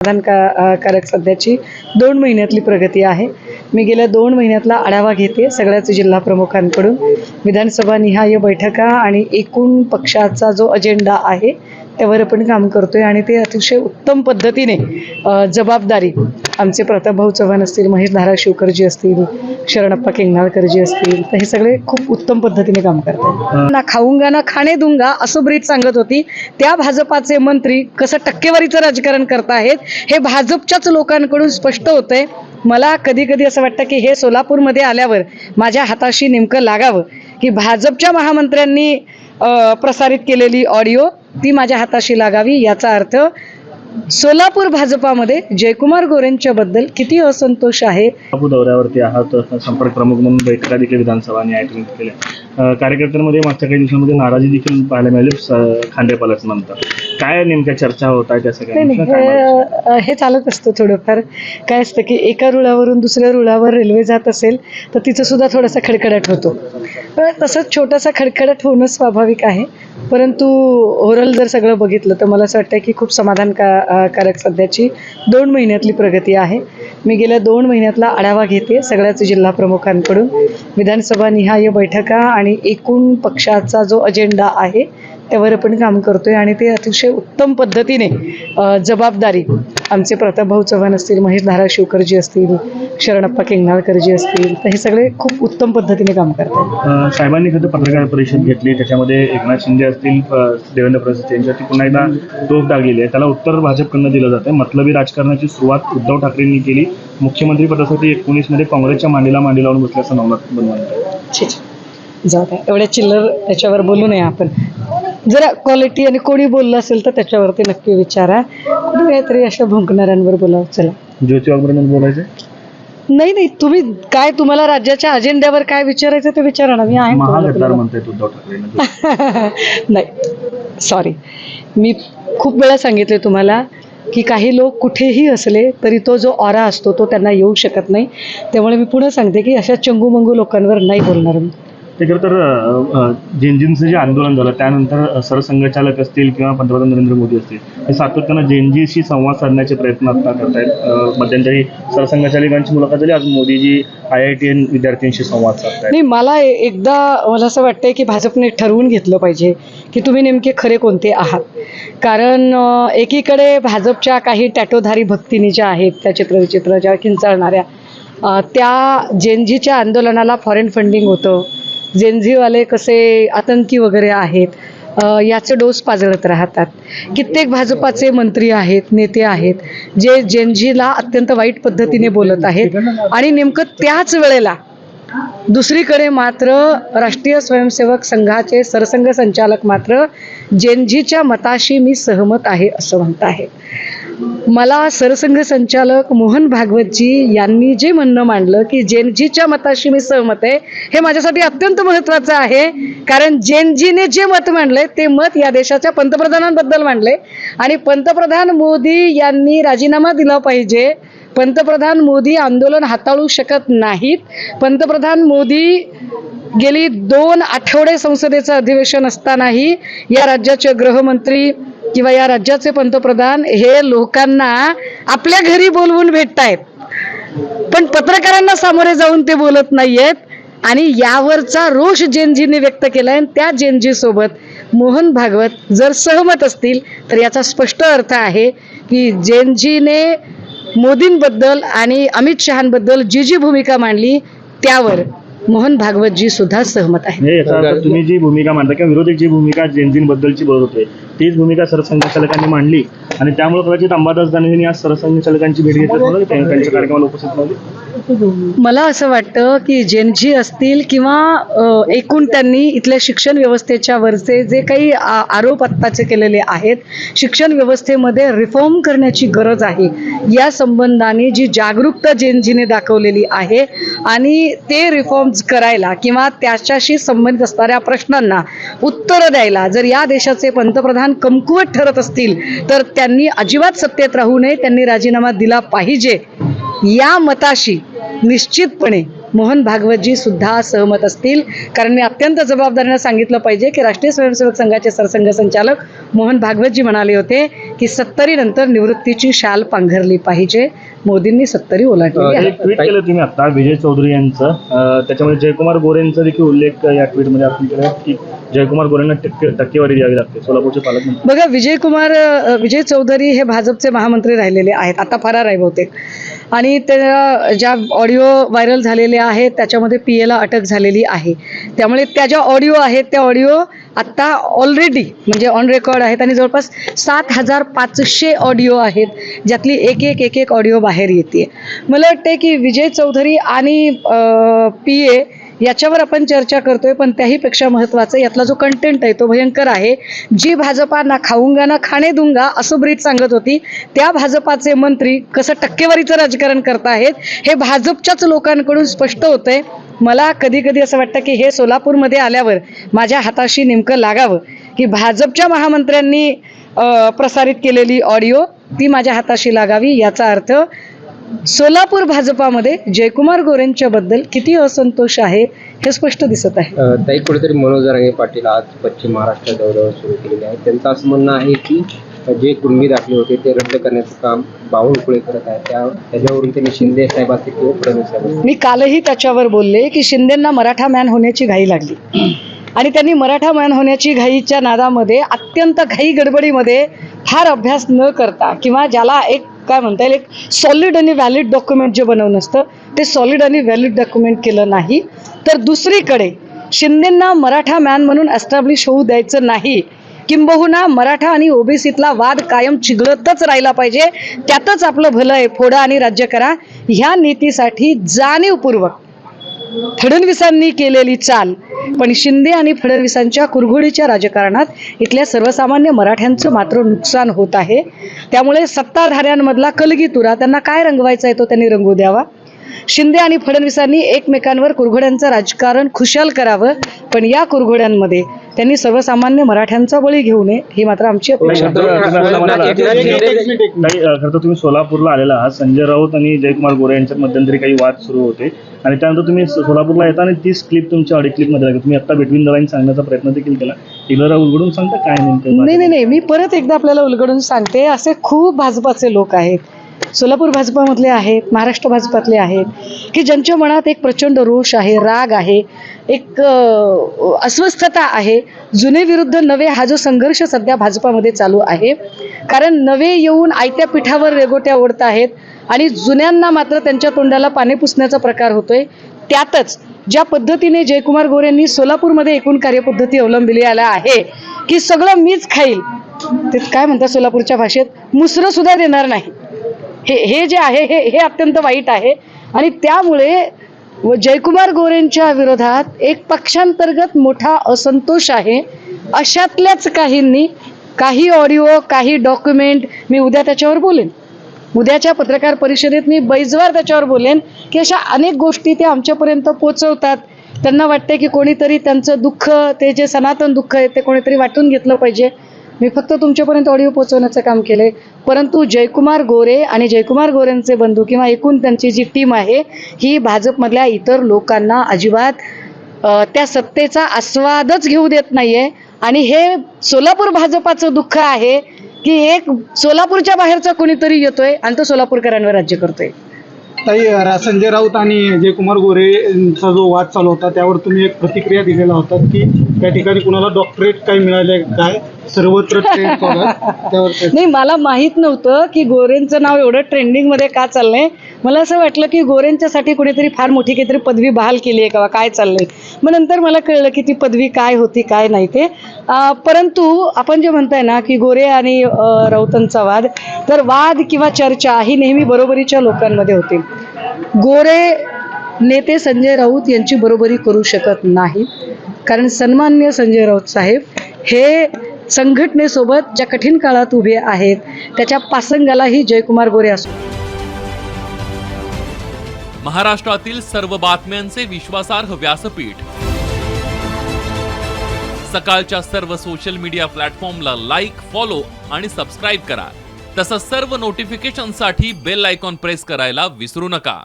कारक सध्याची 2 महिन्यातली प्रगती आहे. मी गेल्या 2 महिन्यातला आढावा घेते सगळ्याच जिल्हा प्रमुखांकडून. विधानसभा निहाय बैठका आणि एकूण पक्षाचा जो अजेंडा आहे त्यावर आपण काम करतोय आणि ते अतिशय उत्तम पद्धतीने जबाबदारी आमचे प्रतापभाऊ चव्हाण असतील, महेश धाराशिवकरजी असतील, शरणप्पा किंगनाळकरजी असतील, तर हे सगळे खूप उत्तम पद्धतीने काम करतात. ना खाऊंगा ना खाणे दूंगा असं ब्रीद सांगत होती. त्या भाजपाचे मंत्री कसं टक्केवारीचं राजकारण करतायत हे भाजपच्याच लोकांकडून स्पष्ट होतंय. मला कधी कधी असं वाटतं की हे सोलापूरमध्ये आल्यावर माझ्या हाताशी नेमकं लागावं की भाजपच्या महामंत्र्यांनी प्रसारित केलेली ऑडिओ ती माझ्या हाताशी लागावी. याचा अर्थ सोलापूर भाजपामध्ये जयकुमार गोरेंच्या बद्दल किती असंतोष आहे. दौऱ्यावरती आहात, संपर्क प्रमुख म्हणून बैठका देखील विधानसभा आणि आयोजित केल्या. कार्यकर्त्यांमध्ये मागच्या काही दिवसांमध्ये नाराजी देखील पाहायला मिळाली खांडेपालाच नंतर. काय नेमक्या चर्चा होत आहे त्याचं काय? हे चालत असतं थोडंफार. काय असतं की एका रुळावरून दुसऱ्या रुळावर रेल्वे जात असेल तर तिचं सुद्धा थोडासा खडखडाट होतो. तसंच छोटासा खडखडाट होणं स्वाभाविक आहे. परंतु ओव्हरऑल जर सगळं बघितलं तर मला असं वाटतं की खूप कारक सध्याची 2 महिन्यातली प्रगती आहे. मी गेल्या 2 महिन्यातला आढावा घेते सगळ्याच जिल्हा प्रमुखांकडून. विधानसभा निहाय बैठका आणि एकूण पक्षाचा जो अजेंडा आहे त्यावर आपण काम करतोय आणि ते अतिशय उत्तम पद्धतीने जबाबदारी आमचे प्रतापभाऊ चव्हाण असतील, महेश धाराशिवकरजी असतील, शरणप्पा किंगनाळकरजी असतील, तर हे सगळे खूप उत्तम पद्धतीने काम करतात. साहेबांनी खरं पत्रकार परिषद घेतली, त्याच्यामध्ये एकनाथ शिंदे असतील, देवेंद्र फडणवीस यांच्यावरती पुन्हा एकदा टोक टाकलेली आहे. त्याला उत्तर भाजपकडनं दिलं जातं. मतलबी राजकारणाची सुरुवात उद्धव ठाकरेंनी केली. मुख्यमंत्री पदासाठी 19 मध्ये काँग्रेसच्या मांडीला लावून बसल्याचं नवनाथ बनवलं. जाऊ द्या, एवढ्या चिल्लर त्याच्यावर बोलू नये आपण. जरा क्वालिटी आणि कोणी बोललं असेल तर त्याच्यावरती नक्की विचारा. कुठे काहीतरी अशा भुंकणाऱ्यांवर बोलावं. चला, ज्योती वाघमारे बोलायचं नाही, तुम्ही काय, तुम्हाला राज्याच्या अजेंड्यावर काय विचारायचं ते विचारा ना. मी आहे म्हणतायत उद्धव ठाकरे. नाही, सॉरी, मी खूप वेळा सांगितले तुम्हाला की काही लोक कुठेही असले तरी तो जो ऑरा असतो तो त्यांना येऊ शकत नाही. त्यामुळे मी पुन्हा सांगते की अशा चंगूमंगू लोकांवर नाही बोलणार मी. ते खरं तर जेनजींचं जे आंदोलन झालं त्यानंतर सरसंघचालक असतील किंवा पंतप्रधान नरेंद्र मोदी असतील हे सातत्यानं जेनजीशी संवाद साधण्याचे प्रयत्न आता करतायत. मध्यंतरी सरसंघचालकांची मुलाखत झाली, आज मोदीजी IITN विद्यार्थ्यांशी संवाद साधतायत. नाही, मला असं वाटतंय की भाजपने ठरवून घेतलं पाहिजे की तुम्ही नेमके खरे कोणते आहात. कारण एकीकडे भाजपच्या काही टॅटोधारी भक्तिनी ज्या आहेत, त्या चित्रविचित्र ज्या किंचाळणाऱ्या, त्या जेनजीच्या आंदोलनाला फॉरेन फंडिंग होतं, जेनझीवाले कसे आतंकी वगैरे आहेत याचे डोस पाजळत राहतात. कित्येक भाजपाचे मंत्री आहेत, नेते आहेत जे जेनझीला अत्यंत वाईट पद्धतीने बोलत आहेत. आणि नेमकं त्याच वेळेला दुसरीकडे मात्र राष्ट्रीय स्वयंसेवक संघाचे सरसंघ संचालक मात्र जेनझीच्या मताशी मी सहमत आहे असं म्हणत आहे. मला सरसंघ संचालक मोहन भागवतजी यांनी जे म्हणणं मांडलं की जेनजीच्या मताशी मी सहमत आहे, हे माझ्यासाठी अत्यंत महत्त्वाचं आहे. कारण जेनजीने जे मत मांडले ते मत या देशाच्या पंतप्रधानांबद्दल मांडले आणि पंतप्रधान मोदी यांनी राजीनामा दिला पाहिजे. पंतप्रधान मोदी आंदोलन हाताळू शकत नाहीत. पंतप्रधान मोदी गेली 2 आठवडे संसदेचं अधिवेशन असतानाही या राज्याचे गृहमंत्री किंवा या राज्याचे पंतप्रधान हे लोकांना आपल्या घरी बोलवून भेटतायत, पण पत्रकारांना सामोरे जाऊन ते बोलत नाहीयेत. आणि यावरचा रोष जेनजीने व्यक्त केलाय. आणि त्या जेनजी सोबत मोहन भागवत जर सहमत असतील तर याचा स्पष्ट अर्थ आहे की जेनजीने मोदींबद्दल आणि अमित शहांबद्दल जी भूमिका मांडली त्यावर मोहन भागवतजी सुद्धा सहमत आहे. तुम्ही जी भूमिका मांडता किंवा विरोधक जी भूमिका जेनजींबद्दलची बोलत होते तीच भूमिका सरसंघचालकांनी मांडली आणि त्यामुळे कदाचित अंबादास दानवेंनी आज सरसंघचालकांची भेट घेतली, त्यांच्या कार्यक्रमाला उपस्थित नव्हते. मला असं वाटतं की जेनजी असतील किंवा एकूण त्यांनी इथल्या शिक्षण व्यवस्थेच्या वरचे जे काही आरोप आत्ताचे केलेले आहेत, शिक्षण व्यवस्थेमध्ये रिफॉर्म करण्याची गरज आहे या संबंधाने जी जागरूकता जेनजीने दाखवलेली आहे आणि ते रिफॉर्म्स करायला किंवा त्याच्याशी संबंधित असणाऱ्या प्रश्नांना उत्तरं द्यायला जर या देशाचे पंतप्रधान कमकुवत ठरत असतील तर त्यांनी अजिबात सत्तेत राहू नये, त्यांनी राजीनामा दिला पाहिजे. या मताशी निश्चितपणे मोहन भागवतजी सुद्धा सहमत असतील. कारण मी अत्यंत जबाबदारीने सांगितलं पाहिजे की राष्ट्रीय स्वयंसेवक संघाचे सरसंघ संचालक मोहन भागवतजी म्हणाले होते की 70 नंतर निवृत्तीची शाल पांघरली पाहिजे. मोदींनी 70 ओलांडली आहे. एक ट्विट केलं तुम्ही आता विजय चौधरी यांचं, त्याच्यामध्ये जयकुमार गोरेंचा देखील उल्लेख या ट्विटमध्ये आपण केला की जयकुमार गोरेंना टक्केवारी द्यावी लागते. सोलापूरचे पालकमंत्री बघा, विजय चौधरी हे भाजपचे महामंत्री राहिलेले आहेत, आता फरार आहे बहुतेक. आणि त्या ज्या ऑडिओ व्हायरल झालेले आहेत त्याच्यामध्ये PA ला अटक झालेली आहे. त्यामुळे त्या ज्या ऑडिओ आहेत त्या ऑडिओ आत्ता ऑलरेडी म्हणजे ऑन रेकॉर्ड आहेत आणि जवळपास 7,500 ऑडिओ आहेत, ज्यातली एक एक ऑडिओ बाहेर येते. मला वाटते की विजय चौधरी आणि PA याच्यावर आपण चर्चा करतोय, पण त्याहीपेक्षा महत्त्वाचं यातला जो कंटेंट आहे तो भयंकर आहे. जी भाजपा ना खाऊंगा ना खाणे दूंगा असं ब्रीद सांगत होती, त्या भाजपाचे मंत्री कसं टक्केवारीचं राजकारण करतायत हे भाजपच्याच लोकांकडून स्पष्ट होतंय. मला कधी कधी असं वाटतं की हे सोलापूरमध्ये आल्यावर माझ्या हाताशी नेमकं लागावं की भाजपच्या महामंत्र्यांनी प्रसारित केलेली ऑडिओ ती माझ्या हाताशी लागावी. याचा अर्थ सोलापूर भाजपामध्ये जयकुमार गोरेंच्या बद्दल किती असंतोष आहे हे स्पष्ट दिसत आहे. ताई, कुठेतरी मनोज जरांगे पाटील आज पश्चिम महाराष्ट्र दौऱ्यावर सुरू केलेले आहे. त्यांचं असं म्हणणं आहे की जे कुणबी दाखले होते ते रद्द करण्याचं काम बावनकुळे करत आहे. त्याच्यावरून त्यांनी शिंदे साहेब असतील किंवा फडणवीस साहेब, मी कालही त्याच्यावर बोलले की शिंदेंना मराठा मॅन होण्याची घाई लागली आणि त्यांनी मराठा मॅन होण्याची घाईच्या नादामध्ये अत्यंत घाई गडबडीमध्ये फार अभ्यास न करता किंवा ज्याला एक काय म्हणता येईल एक सॉलिड आणि व्हॅलिड डॉक्युमेंट जे बनवून असतं ते सॉलिड आणि व्हॅलिड डॉक्युमेंट केलं नाही. तर दुसरीकडे शिंदेंना मराठा मॅन म्हणून एस्टॅब्लिश होऊ द्यायचं नाही, किंबहुना मराठा आणि ओबीसीतला वाद कायम चिघळतच राहिला पाहिजे, त्यातच आपलं भलं आहे, फोडा आणि राज्य करा ह्या नीतीसाठी जाणीवपूर्वक फडणवीसांनी केलेली चाल. पण शिंदे आणि फडणवीसांच्या कुरघोडीच्या राजकारणात इथल्या सर्वसामान्य मराठ्यांचं मात्र नुकसान होत आहे. त्यामुळे सत्ताधाऱ्यांमधला कलगीतुरा त्यांना काय रंगवायचा आहे तो त्यांनी रंगू द्यावा. शिंदे आणि फडणवीसांनी एकमेकांवर कुरघोड्यांचं राजकारण खुशाल करावं, पण या कुरघोड्यांमध्ये त्यांनी सर्वसामान्य मराठ्यांचा बळी घेऊ नये ही मात्र आमची अपेक्षा. खरं तर तुम्ही सोलापूरला आलेला आहात. संजय राऊत आणि जयकुमार गोरे यांच्यात मध्यंतरी काही वाद सुरू होते आणि त्यानंतर तुम्ही सोलापूरला येता आणि तीच क्लिप तुमच्या ऑडिओ क्लिपमध्ये लागली. तुम्ही आता बिटवीन द लाईन सांगण्याचा प्रयत्न देखील केला. एकदा उलगडून सांगता काय नेमकं? नाही, मी परत एकदा आपल्याला उलगडून सांगते, असे खूप भाजपाचे लोक आहेत, सोलापूर भाजपामधले आहेत, महाराष्ट्र भाजपातले आहेत की ज्यांच्या मनात एक प्रचंड रोष आहे, राग आहे, एक अस्वस्थता आहे. जुने विरुद्ध नवे हा जो संघर्ष सध्या भाजपामध्ये चालू आहे, कारण नवे येऊन आयत्या पिठावर रेगोट्या ओढत आहेत आणि जुन्यांना मात्र त्यांच्या तोंडाला पाणी पुसण्याचा प्रकार होतोय. त्यातच ज्या पद्धतीने जयकुमार गोरेंनी सोलापूरमध्ये एकूण कार्यपद्धती अवलंबिली आहे की सगळं मीच खाईल, ते काय म्हणतात सोलापूरच्या भाषेत, मुसरं सुद्धा देणार नाही, हे जे आहे हे अत्यंत वाईट आहे. आणि त्यामुळे जयकुमार गोरेंच्या विरोधात एक पक्षांतर्गत मोठा असंतोष आहे. अशातल्याच काहींनी काही ऑडिओ काही डॉक्युमेंट, मी उद्या त्याच्यावर बोलेन, उद्याच्या पत्रकार परिषदेत मी बैजवार त्याच्यावर बोलेन की अशा अनेक गोष्टी ते आमच्यापर्यंत पोचवतात. त्यांना वाटते की कोणीतरी त्यांचं दुःख, ते जे सनातन दुःख आहे ते कोणीतरी वाटून घेतलं पाहिजे. मी फक्त तुमच्यापर्यंत ऑडिओ पोहोचवण्याचं काम केलंय, परंतु जयकुमार गोरे आणि जयकुमार गोरेंचे बंधू किंवा एकूण त्यांची जी टीम आहे ही भाजपमधल्या इतर लोकांना अजिबात त्या सत्तेचा आस्वादच घेऊ देत नाहीये. आणि हे सोलापूर भाजपाचं दुःख आहे की एक सोलापूरच्या बाहेरचा कोणीतरी येतोय आणि तो सोलापूरकरांवर राज्य करतोय. ताई, संजय राऊत आणि जयकुमार गोरेंचा जो वाद चालू होता त्यावर तुम्ही एक प्रतिक्रिया दिलेला होता की त्या ठिकाणी कुणाला डॉक्टरेट काय मिळाले, काय सर्वत्र ट्रेंड त्यावर नाही, मला माहित नव्हतं की गोरेंचं नाव एवढं ट्रेंडिंगमध्ये का चाललंय. मला असं वाटलं की गोरेंच्यासाठी कोणीतरी फार मोठी काहीतरी पदवी बहाल केली आहे का काय चाललंय. मग नंतर मला कळलं की ती पदवी काय होती काय नाही ते. परंतु आपण जे म्हणताय ना की गोरे आणि राऊतांचा वाद, तर वाद किंवा चर्चा ही नेहमी बरोबरीच्या लोकांमध्ये होती. गोरे नेते संजय राऊत यांची बरोबरी करू शकत नाही, कारण सन्माननीय संजय राऊत साहेब हे संघटनेसोबत ज्या कठीण काळात उभे आहेत त्याच्या पासंगालाही जयकुमार गोरे असो. महाराष्ट्रातील सर्व बातम्यांचे विश्वासार्ह व्यासपीठ, सकाळच्या सर्व सोशल मीडिया प्लॅटफॉर्मला लाईक, फॉलो आणि सबस्क्राईब करा. तसंच सर्व नोटिफिकेशनसाठी बेल आयकॉन प्रेस करायला विसरू नका.